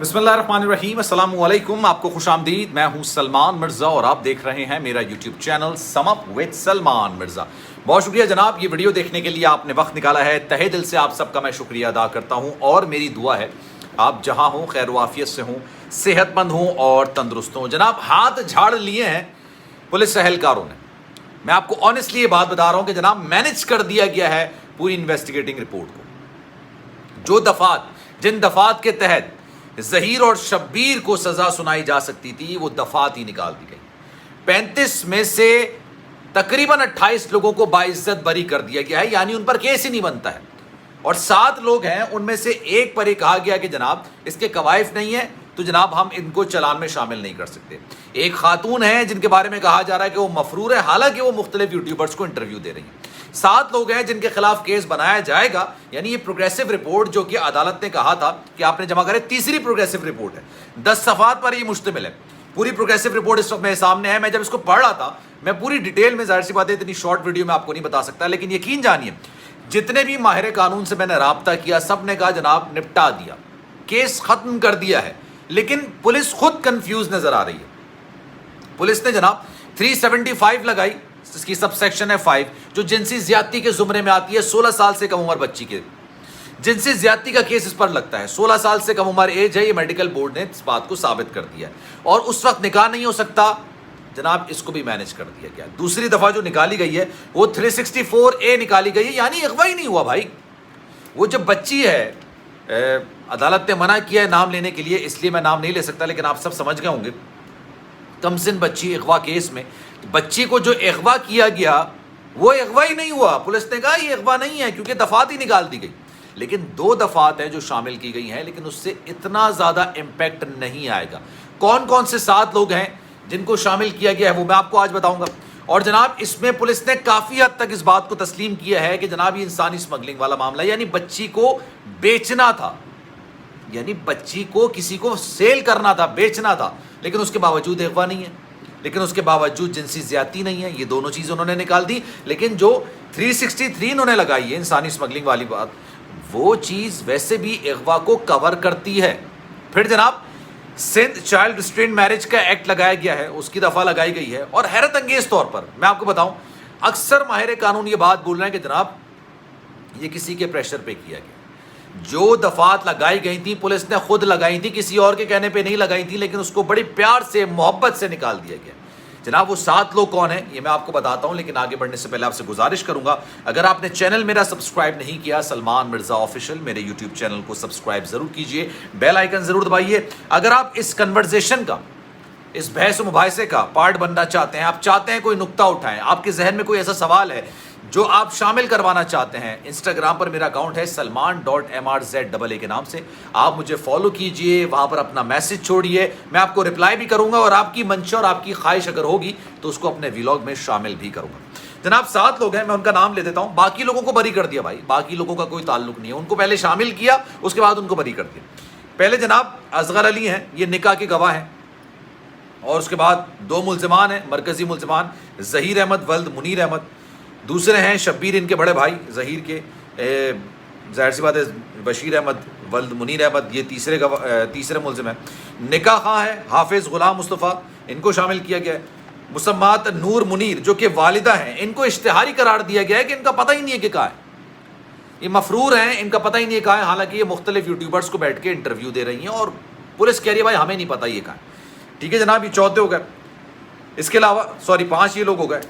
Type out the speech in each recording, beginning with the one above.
بسم اللہ الرحمن الرحیم، السلام علیکم، آپ کو خوش آمدید۔ میں ہوں سلمان مرزا اور آپ دیکھ رہے ہیں میرا YouTube channel some up with Salman Mirza. بہت شکریہ جناب، یہ ویڈیو دیکھنے کے لیے آپ نے وقت نکالا ہے، تہہ دل سے آپ سب کا میں شکریہ ادا کرتا ہوں، اور میری دعا ہے آپ جہاں ہوں خیر و عافیت سے ہوں، صحت مند ہوں اور تندرست ہوں۔ جناب ہاتھ جھاڑ لیے ہیں پولیس اہلکاروں نے، میں آپ کو آنیسٹلی یہ بات بتا رہا ہوں کہ جناب مینیج کر دیا گیا ہے پوری انویسٹیگیٹنگ رپورٹ کو۔ جو جن دفعات کے تحت ظہیر اور شبیر کو سزا سنائی جا سکتی تھی وہ دفعات ہی نکال دی گئی۔ 35 میں سے تقریباً 28 لوگوں کو باعزت بری کر دیا گیا ہے، یعنی ان پر کیس ہی نہیں بنتا ہے، اور 7 لوگ ہیں، ان میں سے ایک پر یہ کہا گیا کہ جناب اس کے کوائف نہیں ہیں تو جناب ہم ان کو چلان میں شامل نہیں کر سکتے۔ ایک خاتون ہیں جن کے بارے میں کہا جا رہا ہے کہ وہ مفرور ہے، حالانکہ وہ مختلف یوٹیوبرز کو انٹرویو دے رہی ہیں۔ 7 لوگ ہیں جن کے خلاف کیس بنایا جائے گا، یعنی یہ پروگریسو رپورٹ جو کہ عدالت نے کہا تھا کہ آپ نے جمع کرے، تیسری پروگریسو رپورٹ ہے، 10 صفحات پر یہ مشتمل ہے۔ پوری پروگریسو رپورٹ اس وقت میرے سامنے ہے۔ میں جب اس کو پڑھ رہا تھا، میں پوری ڈیٹیل میں، ظاہر سی بات ہے اتنی شارٹ ویڈیو میں آپ کو نہیں بتا سکتا، لیکن یقین جانیے جتنے بھی ماہر قانون سے میں نے رابطہ کیا سب نے کہا جناب نپٹا دیا، کیس ختم کر دیا ہے، لیکن پولیس خود کنفیوز نظر آ رہی ہے۔ پولیس نے جناب 375 لگائی، اس کی سب سیکشن ہے 5، جو جنسی زیادتی کے زمرے میں آتی ہے، 16 سال سے کم عمر بچی کے جنسی زیادتی کا کیس اس پر لگتا ہے، 16 سال سے کم عمر ایج ہے، یہ میڈیکل بورڈ نے اس بات کو ثابت کر دیا ہے، اور اس وقت نکاح نہیں ہو سکتا، جناب اس کو بھی مینیج کر دیا گیا۔ دوسری دفعہ جو نکالی گئی ہے وہ 364A نکالی گئی ہے، یعنی اغوا ہی نہیں ہوا بھائی۔ وہ جب بچی ہے، عدالت نے منع کیا ہے نام لینے کے لیے، اس لیے میں نام نہیں لے سکتا، لیکن آپ سب سمجھ گئے ہوں گے، کم سن بچی اغوا کیس میں بچی کو جو اغوا کیا گیا وہ اغوا ہی نہیں ہوا۔ پولیس نے کہا یہ اغوا نہیں ہے کیونکہ دفعات ہی نکال دی گئی، لیکن 2 دفعات ہیں جو شامل کی گئی ہیں، لیکن اس سے اتنا زیادہ امپیکٹ نہیں آئے گا۔ کون کون سے 7 لوگ ہیں جن کو شامل کیا گیا ہے وہ میں آپ کو آج بتاؤں گا، اور جناب اس میں پولیس نے کافی حد تک اس بات کو تسلیم کیا ہے کہ جناب یہ انسانی اسمگلنگ والا معاملہ ہے، یعنی بچی کو بیچنا تھا، یعنی بچی کو کسی کو سیل کرنا تھا، بیچنا تھا، لیکن اس کے باوجود اغوا نہیں ہے، لیکن اس کے باوجود جنسی زیادتی نہیں ہے، یہ دونوں چیز انہوں نے نکال دی۔ لیکن جو 363 انہوں نے لگائی ہے انسانی اسمگلنگ والی بات، وہ چیز ویسے بھی اغوا کو کور کرتی ہے۔ پھر جناب سندھ چائلڈ ریسٹرینٹ میرج کا ایکٹ لگایا گیا ہے، اس کی دفعہ لگائی گئی ہے، اور حیرت انگیز طور پر میں آپ کو بتاؤں، اکثر ماہر قانون یہ بات بول رہے ہیں کہ جناب یہ کسی کے پریشر پہ کیا گیا۔ جو دفعات لگائی گئی تھیں پولیس نے خود لگائی تھی، کسی اور کے کہنے پہ نہیں لگائی تھی، لیکن اس کو بڑی پیار سے محبت سے نکال دیا گیا۔ جناب وہ 7 لوگ کون ہیں یہ میں آپ کو بتاتا ہوں، لیکن آگے بڑھنے سے پہلے آپ سے گزارش کروں گا، اگر آپ نے چینل میرا سبسکرائب نہیں کیا سلمان مرزا آفیشیل، میرے یوٹیوب چینل کو سبسکرائب ضرور کیجئے، بیل آئیکن ضرور دبائیے۔ اگر آپ اس کنورزیشن کا، اس بحث و مباحثے کا پارٹ بننا چاہتے ہیں، آپ چاہتے ہیں کوئی نقطہ اٹھائیں، آپ کے ذہن میں کوئی ایسا سوال ہے جو آپ شامل کروانا چاہتے ہیں، انسٹاگرام پر میرا اکاؤنٹ ہے salman.mrza کے نام سے، آپ مجھے فالو کیجئے، وہاں پر اپنا میسج چھوڑیے، میں آپ کو رپلائی بھی کروں گا، اور آپ کی منشا اور آپ کی خواہش اگر ہوگی تو اس کو اپنے ویلاگ میں شامل بھی کروں گا۔ جناب 7 لوگ ہیں، میں ان کا نام لے دیتا ہوں، باقی لوگوں کو بری کر دیا بھائی، باقی لوگوں کا کوئی تعلق نہیں ہے، ان کو پہلے شامل کیا اس کے بعد ان کو بری کر دیا۔ پہلے جناب اصغر علی ہیں، یہ نکاح کے گواہ ہیں، اور اس کے بعد 2 ملزمان ہیں، مرکزی ملزمان، ظہیر احمد ولد منیر احمد، دوسرے ہیں شبیر ان کے بڑے بھائی ظہیر کے، ظاہر سی بات ہے بشیر احمد ولد منیر احمد، یہ تیسرے ملزم ہیں۔ نکاح خواہ ہے حافظ غلام مصطفیٰ، ان کو شامل کیا گیا ہے۔ مسمات نور منیر جو کہ والدہ ہیں، ان کو اشتہاری قرار دیا گیا ہے کہ ان کا پتہ ہی نہیں ہے کہ کہاں ہے، یہ مفرور ہیں، ان کا پتہ ہی نہیں ہے کہاں ہے، حالانکہ یہ مختلف یوٹیوبرز کو بیٹھ کے انٹرویو دے رہی ہیں، اور پولیس کہہ رہی ہے بھائی ہمیں نہیں پتہ یہ کہاں ہے۔ ٹھیک ہے جناب، یہ 14 ہو گئے، اس کے علاوہ 5 یہ لوگ ہو گئے۔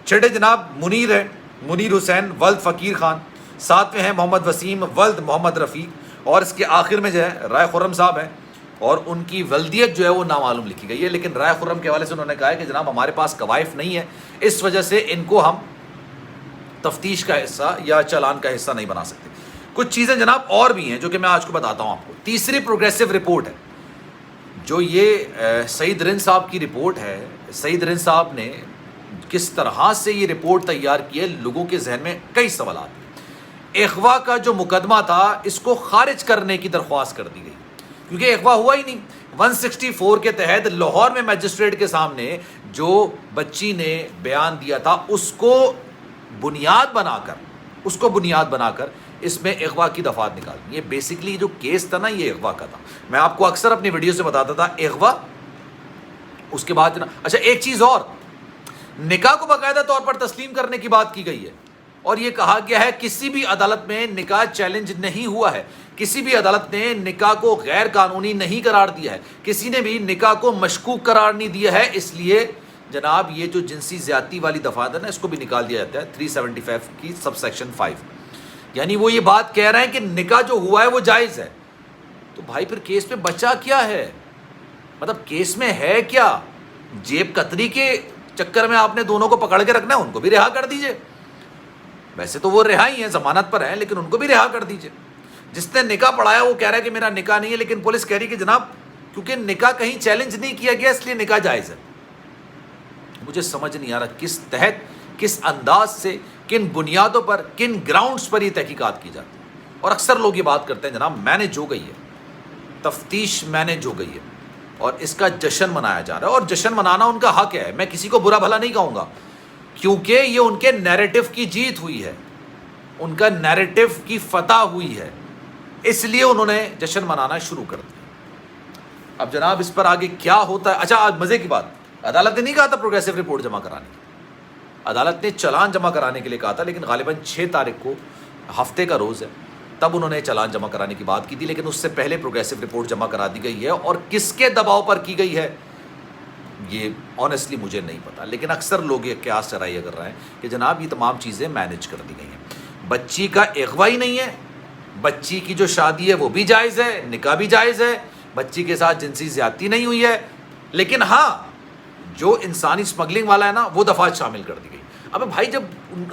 6 جناب منیر ہے، منیر حسین ولد فقیر خان، 7ویں ہیں محمد وسیم ولد محمد رفیق، اور اس کے آخر میں جو ہے رائے خرم صاحب ہیں، اور ان کی ولدیت جو ہے وہ نامعلوم لکھی گئی ہے، لیکن رائے خرم کے حوالے سے انہوں نے کہا ہے کہ جناب ہمارے پاس کوائف نہیں ہے، اس وجہ سے ان کو ہم تفتیش کا حصہ یا چالان کا حصہ نہیں بنا سکتے۔ کچھ چیزیں جناب اور بھی ہیں جو کہ میں آج کو بتاتا ہوں آپ کو۔ تیسری پروگریسو رپورٹ ہے، جو یہ سعید رند صاحب کی رپورٹ ہے۔ سعید رند صاحب نے کس طرح سے یہ رپورٹ تیار کی ہے، لوگوں کے ذہن میں کئی سوالات۔ اغوا کا جو مقدمہ تھا اس کو خارج کرنے کی درخواست کر دی گئی، کیونکہ اغوا ہوا ہی نہیں۔ 164 کے تحت لاہور میں میجسٹریٹ کے سامنے جو بچی نے بیان دیا تھا اس کو بنیاد بنا کر اس کو بنیاد بنا کر اس میں اغوا کی دفعات نکال. یہ بیسکلی جو کیس تھا نا یہ اغوا کا تھا. میں آپ کو اکثر اپنی ویڈیو سے بتاتا تھا اغوا. اس کے بعد اچھا ایک چیز اور, نکاح کو باقاعدہ طور پر تسلیم کرنے کی بات کی گئی ہے اور یہ کہا گیا ہے کسی بھی عدالت میں نکاح چیلنج نہیں ہوا ہے, کسی بھی عدالت نے نکاح کو غیر قانونی نہیں قرار دیا ہے, کسی نے بھی نکاح کو مشکوک قرار نہیں دیا ہے. اس لیے جناب یہ جو جنسی زیادتی والی دفعات ہے نا اس کو بھی نکال دیا جاتا ہے 375 کی سب سیکشن 5. یعنی وہ یہ بات کہہ رہے ہیں کہ نکاح جو ہوا ہے وہ جائز ہے. تو بھائی پھر کیس میں بچا کیا ہے, مطلب کیس میں ہے کیا؟ جیب کتری کے چکر میں آپ نے دونوں کو پکڑ کے رکھنا ہے, ان کو بھی رہا کر دیجئے. ویسے تو وہ رہا ہی ہیں, ضمانت پر ہیں, لیکن ان کو بھی رہا کر دیجئے. جس نے نکاح پڑھایا وہ کہہ رہا ہے کہ میرا نکاح نہیں ہے, لیکن پولیس کہہ رہی کہ جناب کیونکہ نکاح کہیں چیلنج نہیں کیا گیا اس لیے نکاح جائز ہے. مجھے سمجھ نہیں آ رہا کس تحت, کس انداز سے, کن بنیادوں پر, کن گراؤنڈز پر یہ تحقیقات کی جاتی ہے. اور اکثر لوگ یہ بات کرتے ہیں جناب میں نے جو گئی ہے, تفتیش میں نے جو گئی ہے, اور اس کا جشن منایا جا رہا ہے, اور جشن منانا ان کا حق ہے. میں کسی کو برا بھلا نہیں کہوں گا, کیونکہ یہ ان کے نیریٹو کی جیت ہوئی ہے, ان کا نیریٹو کی فتح ہوئی ہے, اس لیے انہوں نے جشن منانا شروع کر دیا. اب جناب اس پر آگے کیا ہوتا ہے. اچھا آج مزے کی بات, عدالت نے نہیں کہا تھا پروگریسو رپورٹ جمع کرانے کی, عدالت نے چلان جمع کرانے کے لیے کہا تھا, لیکن غالباً 6 تاریخ کو ہفتے کا روز ہے تب انہوں نے چلان جمع کرانے کی بات کی تھی, لیکن اس سے پہلے پروگریسو رپورٹ جمع کرا دی گئی ہے. اور کس کے دباؤ پر کی گئی ہے یہ آنیسٹلی مجھے نہیں پتا, لیکن اکثر لوگ یہ قیاس چرائیاں کر رہے ہیں کہ جناب یہ تمام چیزیں مینیج کر دی گئی ہیں. بچی کا اغوا ہی نہیں ہے, بچی کی جو شادی ہے وہ بھی جائز ہے, نکاح بھی جائز ہے, بچی کے ساتھ جنسی زیادتی نہیں ہوئی ہے, لیکن ہاں جو انسانی اسمگلنگ والا ہے نا وہ دفعات شامل کر دی گئی. اب بھائی جب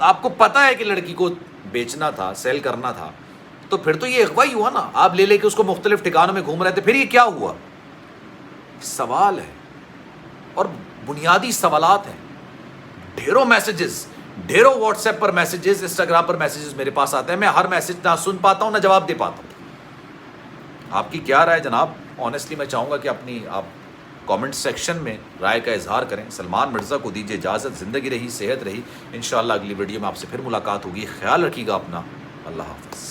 آپ کو پتا ہے کہ لڑکی کو بیچنا تھا, سیل کرنا تھا, تو پھر تو یہ اغوا ہی ہوا نا. آپ لے کے اس کو مختلف ٹھکانوں میں گھوم رہے تھے, پھر یہ کیا ہوا؟ سوال ہے اور بنیادی سوالات ہیں. ڈھیروں میسیجز, ڈھیروں واٹس ایپ پر میسیجز, انسٹاگرام پر میسیجز میرے پاس آتے ہیں. میں ہر میسیج نہ سن پاتا ہوں نہ جواب دے پاتا ہوں. آپ کی کیا رائے جناب؟ آنیسٹلی میں چاہوں گا کہ اپنی آپ کامنٹ سیکشن میں رائے کا اظہار کریں. سلمان مرزا کو دیجیے اجازت. زندگی رہی, صحت رہی. انشاءاللہ اگلی ویڈیو میں آپ سے پھر ملاقات ہوگی. خیال رکھیے گا اپنا. اللہ حافظ.